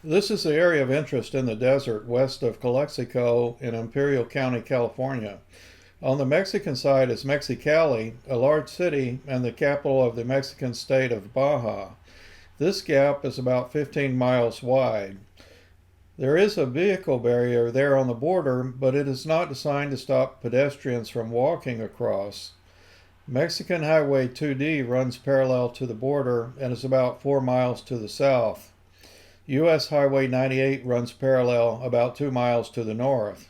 This is the area of interest in the desert west of Calexico in Imperial County, California. On the Mexican side is Mexicali, a large city and the capital of the Mexican state of Baja. This gap is about 15 miles wide. There is a vehicle barrier there on the border, but it is not designed to stop pedestrians from walking across. Mexican Highway 2D runs parallel to the border and is about 4 miles to the south. U.S. Highway 98 runs parallel about 2 miles to the north.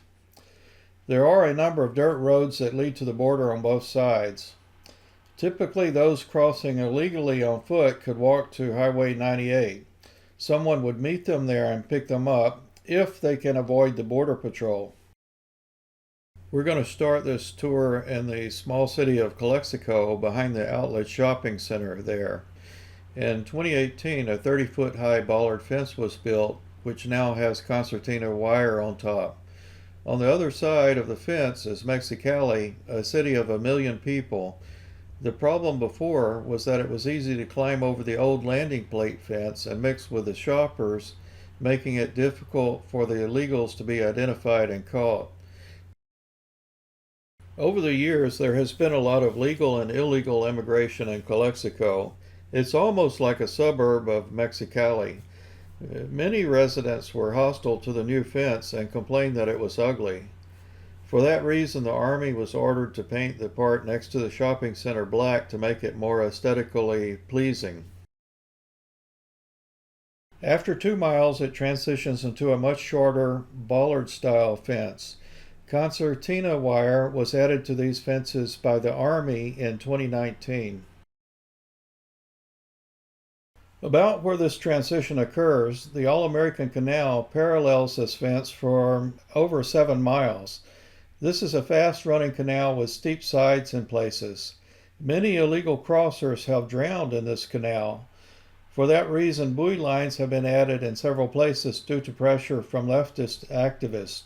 There are a number of dirt roads that lead to the border on both sides. Typically, those crossing illegally on foot could walk to Highway 98. Someone would meet them there and pick them up if they can avoid the border patrol. We're going to start this tour in the small city of Calexico behind the outlet shopping center there. In 2018, a 30-foot high bollard fence was built, which now has concertina wire on top. On the other side of the fence is Mexicali, a city of 1 million people. The problem before was that it was easy to climb over the old landing plate fence and mix with the shoppers, making it difficult for the illegals to be identified and caught. Over the years, there has been a lot of legal and illegal immigration in Calexico. It's almost like a suburb of Mexicali. Many residents were hostile to the new fence and complained that it was ugly. For that reason, the Army was ordered to paint the part next to the shopping center black to make it more aesthetically pleasing. After 2 miles, it transitions into a much shorter bollard-style fence. Concertina wire was added to these fences by the Army in 2019. About where this transition occurs, the All-American Canal parallels this fence for over 7 miles. This is a fast-running canal with steep sides in places. Many illegal crossers have drowned in this canal. For that reason, buoy lines have been added in several places due to pressure from leftist activists.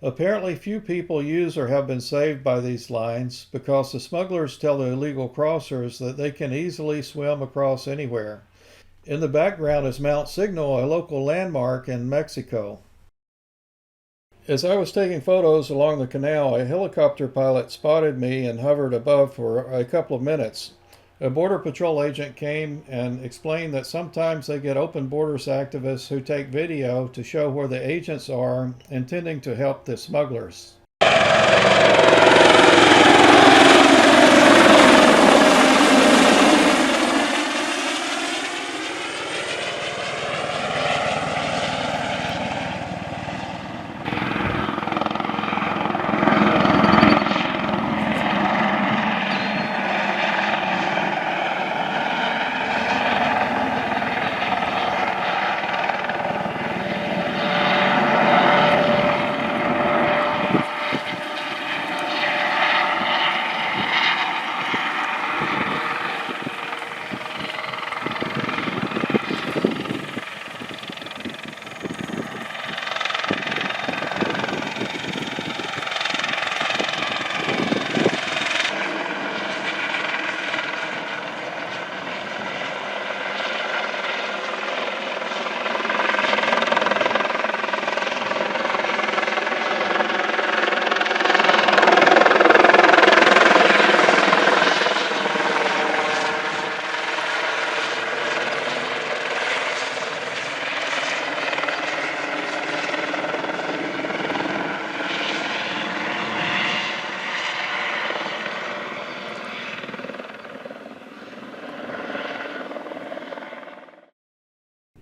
Apparently, few people use or have been saved by these lines because the smugglers tell the illegal crossers that they can easily swim across anywhere. In the background is Mount Signal, a local landmark in Mexico. As I was taking photos along the canal, a helicopter pilot spotted me and hovered above for a couple of minutes. A Border Patrol agent came and explained that sometimes they get open borders activists who take video to show where the agents are, intending to help the smugglers.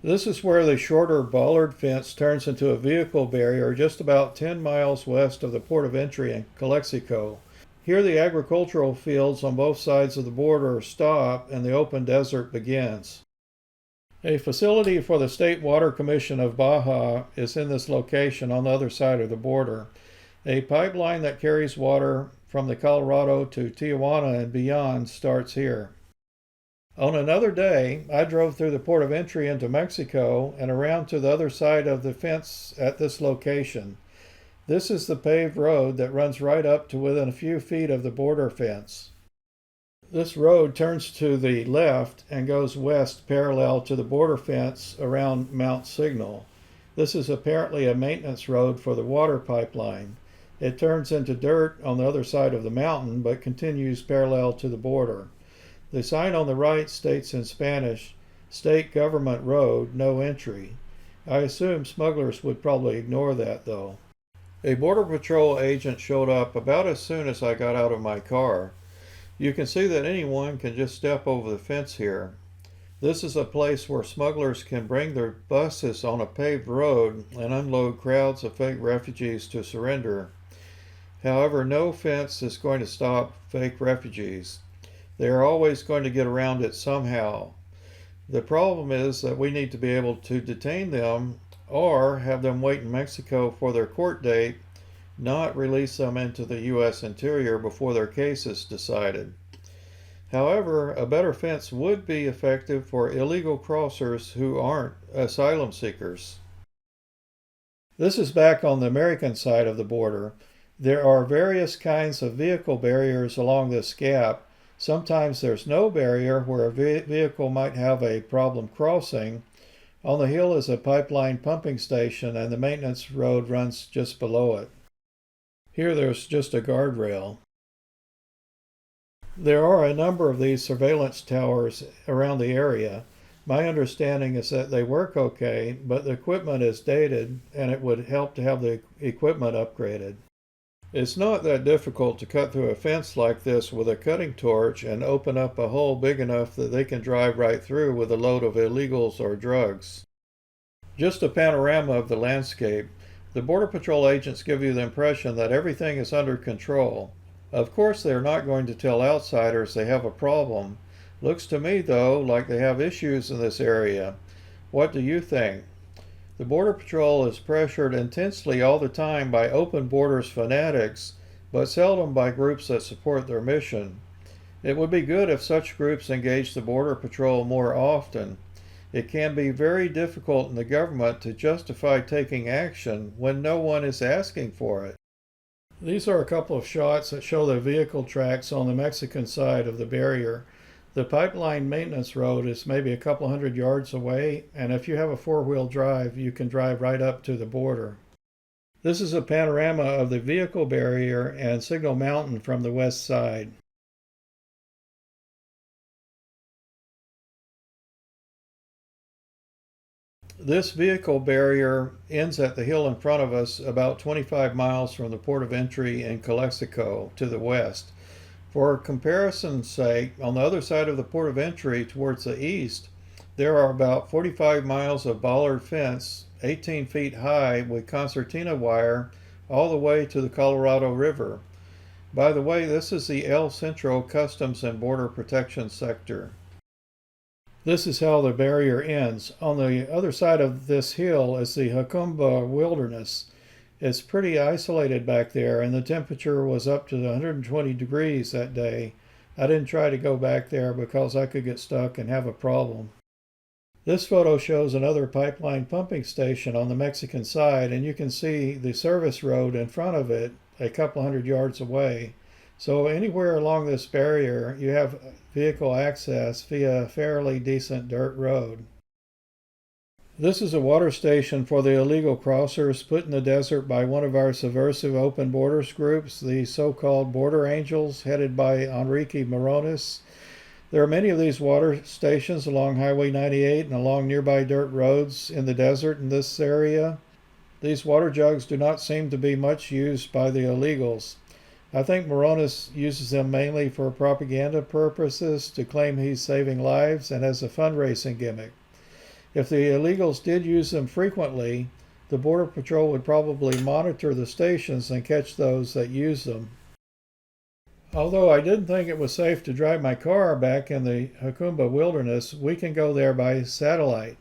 This is where the shorter bollard fence turns into a vehicle barrier just about 10 miles west of the port of entry in Calexico. Here the agricultural fields on both sides of the border stop and the open desert begins. A facility for the State Water Commission of Baja is in this location on the other side of the border. A pipeline that carries water from the Colorado to Tijuana and beyond starts here. On another day, I drove through the port of entry into Mexico and around to the other side of the fence at this location. This is the paved road that runs right up to within a few feet of the border fence. This road turns to the left and goes west parallel to the border fence around Mount Signal. This is apparently a maintenance road for the water pipeline. It turns into dirt on the other side of the mountain but continues parallel to the border. The sign on the right states in Spanish, State Government Road, no entry. I assume smugglers would probably ignore that though. A Border Patrol agent showed up about as soon as I got out of my car. You can see that anyone can just step over the fence here. This is a place where smugglers can bring their buses on a paved road and unload crowds of fake refugees to surrender. However, no fence is going to stop fake refugees. They are always going to get around it somehow. The problem is that we need to be able to detain them or have them wait in Mexico for their court date, not release them into the U.S. interior before their case is decided. However, a better fence would be effective for illegal crossers who aren't asylum seekers. This is back on the American side of the border. There are various kinds of vehicle barriers along this gap. Sometimes there's no barrier where a vehicle might have a problem crossing. On the hill is a pipeline pumping station and the maintenance road runs just below it. Here there's just a guardrail. There are a number of these surveillance towers around the area. My understanding is that they work okay, but the equipment is dated and it would help to have the equipment upgraded. It's not that difficult to cut through a fence like this with a cutting torch and open up a hole big enough that they can drive right through with a load of illegals or drugs. Just a panorama of the landscape. The Border Patrol agents give you the impression that everything is under control. Of course, they're not going to tell outsiders they have a problem. Looks to me, though, like they have issues in this area. What do you think? The Border Patrol is pressured intensely all the time by open borders fanatics, but seldom by groups that support their mission. It would be good if such groups engaged the Border Patrol more often. It can be very difficult in the government to justify taking action when no one is asking for it. These are a couple of shots that show the vehicle tracks on the Mexican side of the barrier. The pipeline maintenance road is maybe a couple hundred yards away, and if you have a four-wheel drive, you can drive right up to the border. This is a panorama of the vehicle barrier and Signal Mountain from the west side. This vehicle barrier ends at the hill in front of us about 25 miles from the port of entry in Calexico to the west. For comparison's sake, on the other side of the port of entry towards the east, there are about 45 miles of bollard fence, 18 feet high with concertina wire, all the way to the Colorado River. By the way, this is the El Centro Customs and Border Protection Sector. This is how the barrier ends. On the other side of this hill is the Jacumba Wilderness. It's pretty isolated back there, and the temperature was up to 120 degrees that day. I didn't try to go back there because I could get stuck and have a problem. This photo shows another pipeline pumping station on the Mexican side, and you can see the service road in front of it a couple hundred yards away. So anywhere along this barrier, you have vehicle access via a fairly decent dirt road. This is a water station for the illegal crossers put in the desert by one of our subversive open borders groups, the so-called Border Angels, headed by Enrique Morones. There are many of these water stations along Highway 98 and along nearby dirt roads in the desert in this area. These water jugs do not seem to be much used by the illegals. I think Morones uses them mainly for propaganda purposes, to claim he's saving lives, and as a fundraising gimmick. If the illegals did use them frequently, the Border Patrol would probably monitor the stations and catch those that use them. Although I didn't think it was safe to drive my car back in the Jacumba Wilderness, we can go there by satellite.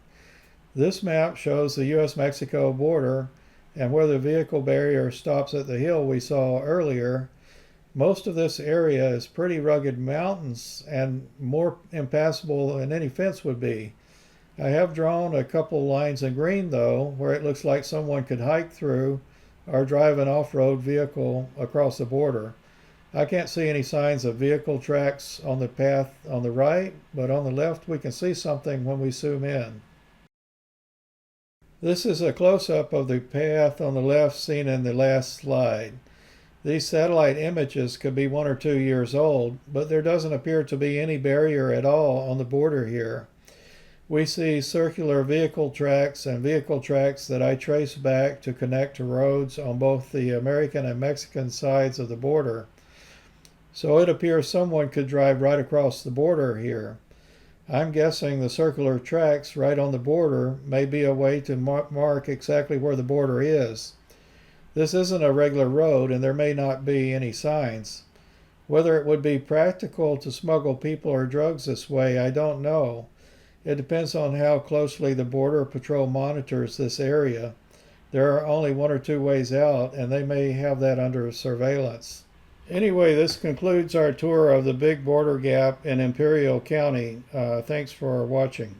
This map shows the U.S.-Mexico border and where the vehicle barrier stops at the hill we saw earlier. Most of this area is pretty rugged mountains and more impassable than any fence would be. I have drawn a couple lines in green, though, where it looks like someone could hike through or drive an off-road vehicle across the border. I can't see any signs of vehicle tracks on the path on the right, but on the left we can see something when we zoom in. This is a close-up of the path on the left seen in the last slide. These satellite images could be 1 or 2 years old, but there doesn't appear to be any barrier at all on the border here. We see circular vehicle tracks and vehicle tracks that I trace back to connect to roads on both the American and Mexican sides of the border. So it appears someone could drive right across the border here. I'm guessing the circular tracks right on the border may be a way to mark exactly where the border is. This isn't a regular road and there may not be any signs. Whether it would be practical to smuggle people or drugs this way, I don't know. It depends on how closely the Border Patrol monitors this area. There are only 1 or 2 ways out and they may have that under surveillance. Anyway, this concludes our tour of the big border gap in Imperial County. Thanks for watching.